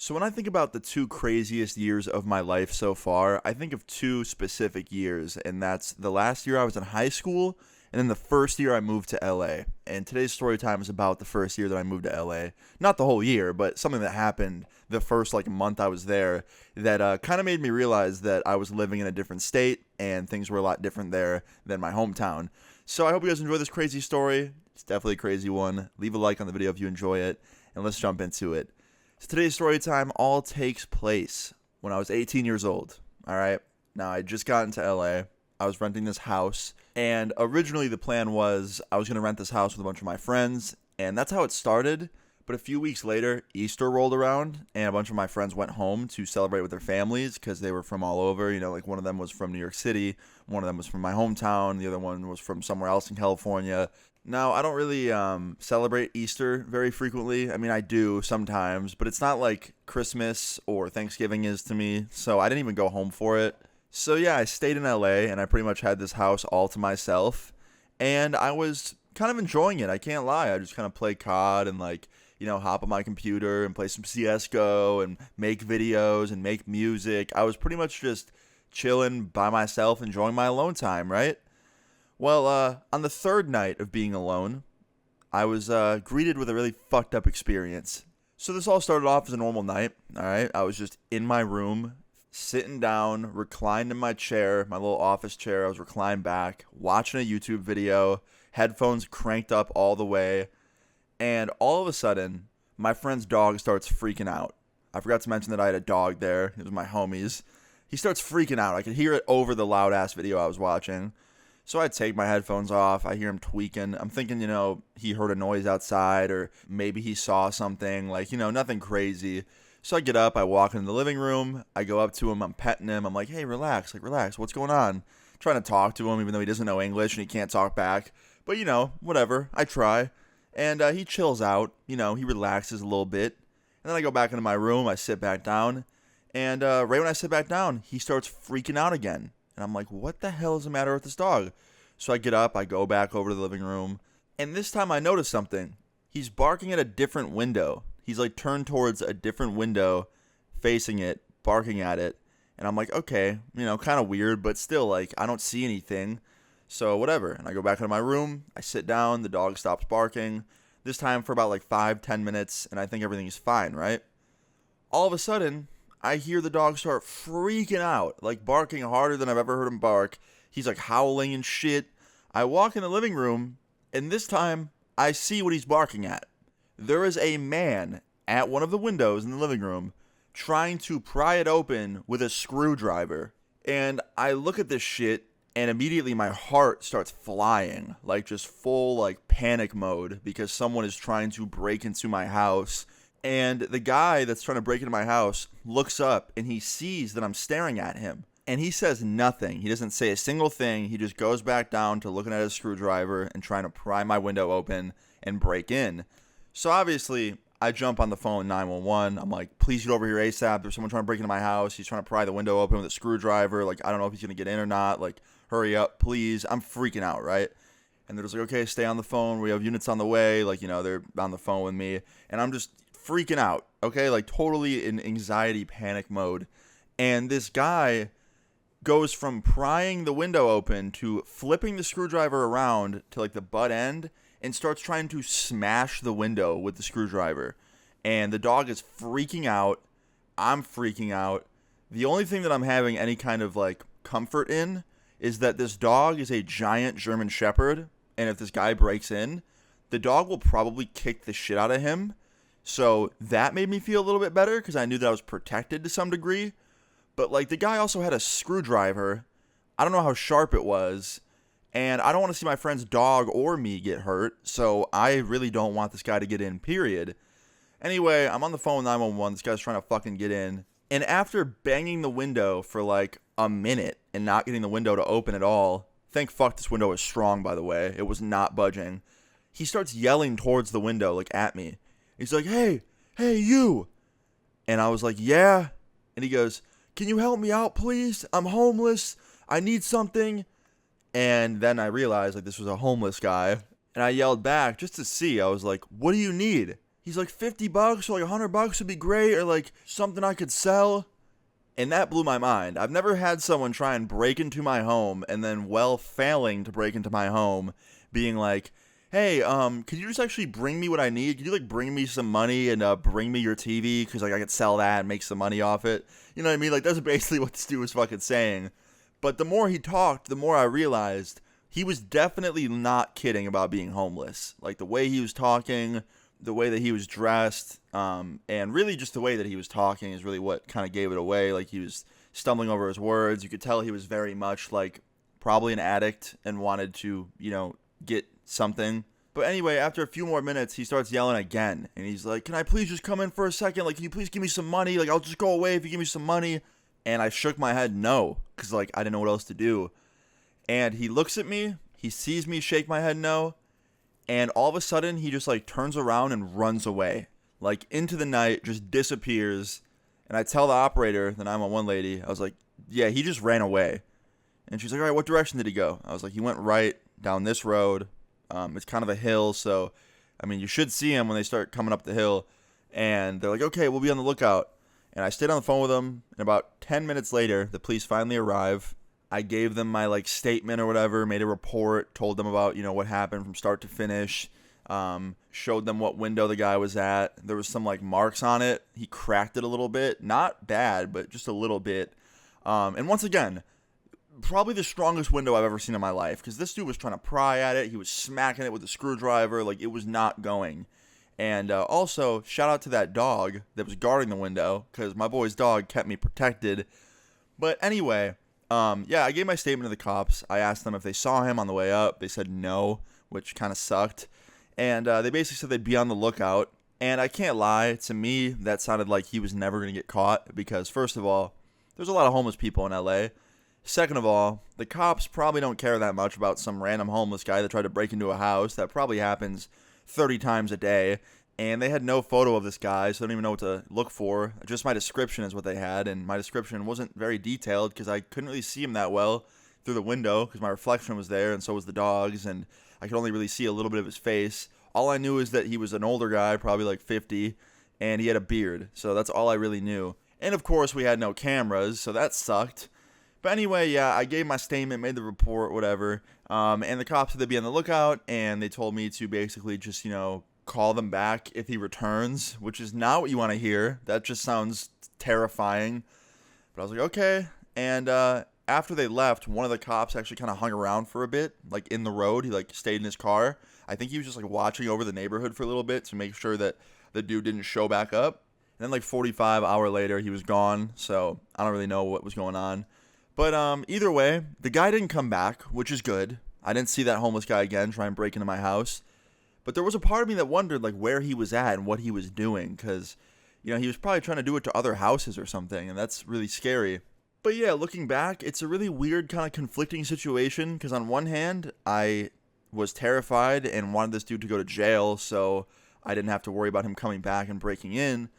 So when I think about the two craziest years of my life so far, I think of two specific years, and that's the last year I was in high school, and then the first year I moved to LA. And today's story time is about the first year that I moved to LA. Not the whole year, but something that happened the first month I was there that kind of made me realize that I was living in a different state and things were a lot different there than my hometown. So I hope you guys enjoy this crazy story. It's definitely a crazy one. Leave a like on the video if you enjoy it, and let's jump into it. So today's story time all takes place when I was 18 years old, all right? Now, I just got into LA. I was renting this house, and originally the plan was I was going to rent this house with a bunch of my friends, and that's how it started. But a few weeks later, Easter rolled around, and a bunch of my friends went home to celebrate with their families because they were from all over. You know, like one of them was from New York City, one of them was from my hometown, the other one was from somewhere else in California. Now, I don't really celebrate Easter very frequently. I mean, I do sometimes, but it's not like Christmas or Thanksgiving is to me, so I didn't even go home for it. So yeah, I stayed in LA, and I pretty much had this house all to myself, and I was kind of enjoying it. I can't lie. I just kind of play COD and hop on my computer and play some CSGO and make videos and make music. I was pretty much just chilling by myself, enjoying my alone time, right? Well, on the third night of being alone, I was greeted with a really fucked up experience. So this all started off as a normal night, all right? I was just in my room, sitting down, reclined in my chair, my little office chair. I was reclined back, watching a YouTube video, headphones cranked up all the way, and all of a sudden, my friend's dog starts freaking out. I forgot to mention that I had a dog there. It was my homies. He starts freaking out. I could hear it over the loud-ass video I was watching. So I take my headphones off. I hear him tweaking. I'm thinking, he heard a noise outside or maybe he saw something, nothing crazy. So I get up. I walk into the living room. I go up to him. I'm petting him. I'm like, hey, relax. Relax. What's going on? Trying to talk to him even though he doesn't know English and he can't talk back. But, whatever. I try. And he chills out. He relaxes a little bit. And then I go back into my room. I sit back down. And right when I sit back down, he starts freaking out again. And I'm like, what the hell is the matter with this dog? So I get up, I go back over to the living room, and this time I notice something. He's barking at a different window. He's turned towards a different window, facing it, barking at it. And I'm like, okay, kind of weird, but still, I don't see anything. So whatever. And I go back into my room, I sit down, the dog stops barking. This time for about 5-10 minutes, and I think everything is fine, right? All of a sudden, I hear the dog start freaking out, barking harder than I've ever heard him bark. He's howling and shit. I walk in the living room, and this time, I see what he's barking at. There is a man at one of the windows in the living room trying to pry it open with a screwdriver. And I look at this shit, and immediately my heart starts flying, just full, panic mode, because someone is trying to break into my house. And the guy that's trying to break into my house looks up and he sees that I'm staring at him. And he says nothing. He doesn't say a single thing. He just goes back down to looking at his screwdriver and trying to pry my window open and break in. So obviously, I jump on the phone 911. I'm like, please get over here ASAP. There's someone trying to break into my house. He's trying to pry the window open with a screwdriver. I don't know if he's going to get in or not. Hurry up, please. I'm freaking out, right? And they're just okay, stay on the phone. We have units on the way. They're on the phone with me. And I'm just freaking out, okay? Totally in anxiety panic mode. And this guy goes from prying the window open to flipping the screwdriver around to the butt end and starts trying to smash the window with the screwdriver. And the dog is freaking out. I'm freaking out. The only thing that I'm having any kind of comfort in is that this dog is a giant German Shepherd, and if this guy breaks in, the dog will probably kick the shit out of him. So that made me feel a little bit better because I knew that I was protected to some degree. But the guy also had a screwdriver. I don't know how sharp it was. And I don't want to see my friend's dog or me get hurt. So I really don't want this guy to get in, period. Anyway, I'm on the phone with 911. This guy's trying to fucking get in. And after banging the window for a minute and not getting the window to open at all, thank fuck this window is strong, by the way. It was not budging. He starts yelling towards the window, at me. He's like, hey, you. And I was like, yeah. And he goes, can you help me out, please? I'm homeless. I need something. And then I realized this was a homeless guy. And I yelled back just to see. I was like, what do you need? He's like, $50 or like $100 would be great, or like something I could sell. And that blew my mind. I've never had someone try and break into my home and then, while failing to break into my home, being like, hey, could you just actually bring me what I need? Could you like bring me some money and bring me your TV? Because like I could sell that and make some money off it. You know what I mean? Like that's basically what this dude was fucking saying. But the more he talked, the more I realized he was definitely not kidding about being homeless. Like the way he was talking, the way that he was dressed, and really just the way that he was talking is really what kind of gave it away. Like he was stumbling over his words. You could tell he was very much like probably an addict and wanted to, get something. But anyway, after a few more minutes, he starts yelling again. And he's like, can I please just come in for a second? Like, can you please give me some money? Like, I'll just go away if you give me some money. And I shook my head no, because like I didn't know what else to do. And he looks at me. He sees me shake my head no. And all of a sudden, he just like turns around and runs away. Like into the night, just disappears. And I tell the operator, the 911 lady, I was like, yeah, he just ran away. And she's like, all right, what direction did he go? I was like, he went right down this road. It's kind of a hill, so, I mean, you should see him when they start coming up the hill. And they're like, okay, we'll be on the lookout. And I stayed on the phone with them. And about 10 minutes later, the police finally arrive. I gave them my, like, statement or whatever, made a report, told them about, what happened from start to finish. Showed them what window the guy was at. There was some, like, marks on it. He cracked it a little bit. Not bad, but just a little bit. And once again, probably the strongest window I've ever seen in my life, because this dude was trying to pry at it. He was smacking it with a screwdriver. Like, it was not going. And also, shout out to that dog that was guarding the window, because my boy's dog kept me protected. But anyway, I gave my statement to the cops. I asked them if they saw him on the way up. They said no, which kind of sucked. And they basically said they'd be on the lookout. And I can't lie, to me, that sounded like he was never going to get caught, because first of all, there's a lot of homeless people in LA. Second of all, the cops probably don't care that much about some random homeless guy that tried to break into a house. That probably happens 30 times a day. And they had no photo of this guy, so I don't even know what to look for. Just my description is what they had, and my description wasn't very detailed because I couldn't really see him that well through the window because my reflection was there and so was the dog's, and I could only really see a little bit of his face. All I knew is that he was an older guy, probably like 50, and he had a beard. So that's all I really knew. And of course, we had no cameras, so that sucked. But anyway, yeah, I gave my statement, made the report, whatever. And the cops said they'd be on the lookout, and they told me to basically just, call them back if he returns, which is not what you want to hear. That just sounds terrifying. But I was like, okay. And after they left, one of the cops actually kind of hung around for a bit, like in the road. He like stayed in his car. I think he was just like watching over the neighborhood for a little bit to make sure that the dude didn't show back up. And then like 45 hours later, he was gone. So I don't really know what was going on. But either way, the guy didn't come back, which is good. I didn't see that homeless guy again try and break into my house. But there was a part of me that wondered like where he was at and what he was doing, because he was probably trying to do it to other houses or something, and that's really scary. But yeah, looking back, it's a really weird kind of conflicting situation, because on one hand, I was terrified and wanted this dude to go to jail so I didn't have to worry about him coming back and breaking in.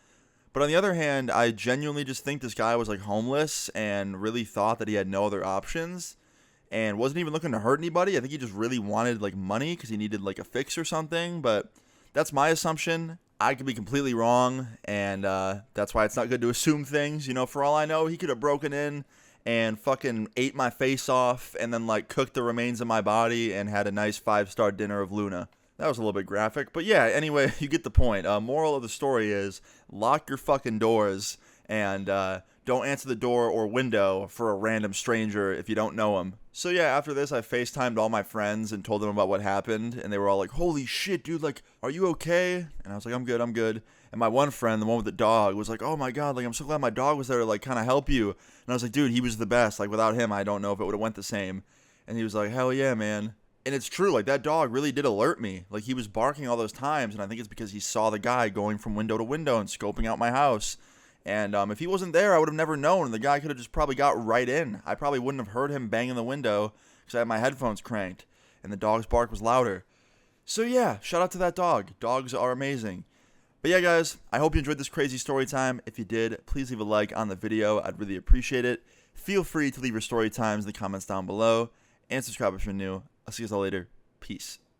But on the other hand, I genuinely just think this guy was like homeless and really thought that he had no other options and wasn't even looking to hurt anybody. I think he just really wanted like money because he needed like a fix or something. But that's my assumption. I could be completely wrong, and that's why it's not good to assume things. For all I know, he could have broken in and fucking ate my face off and then like cooked the remains of my body and had a nice 5-star dinner of Luna. That was a little bit graphic, but yeah, anyway, you get the point. Moral of the story is lock your fucking doors and don't answer the door or window for a random stranger if you don't know him. So yeah, after this, I FaceTimed all my friends and told them about what happened, and they were all like, holy shit, dude, like, are you okay? And I was like, I'm good. And my one friend, the one with the dog, was like, oh my god, like, I'm so glad my dog was there to like kind of help you. And I was like, dude, he was the best. Like, without him, I don't know if it would have went the same. And he was like, hell yeah, man. And it's true, like, that dog really did alert me. Like, he was barking all those times, and I think it's because he saw the guy going from window to window and scoping out my house. And if he wasn't there, I would have never known, and the guy could have just probably got right in. I probably wouldn't have heard him banging the window because I had my headphones cranked, and the dog's bark was louder. So yeah, shout out to that dog. Dogs are amazing. But yeah, guys, I hope you enjoyed this crazy story time. If you did, please leave a like on the video. I'd really appreciate it. Feel free to leave your story times in the comments down below, and subscribe if you're new. I'll see you all later. Peace.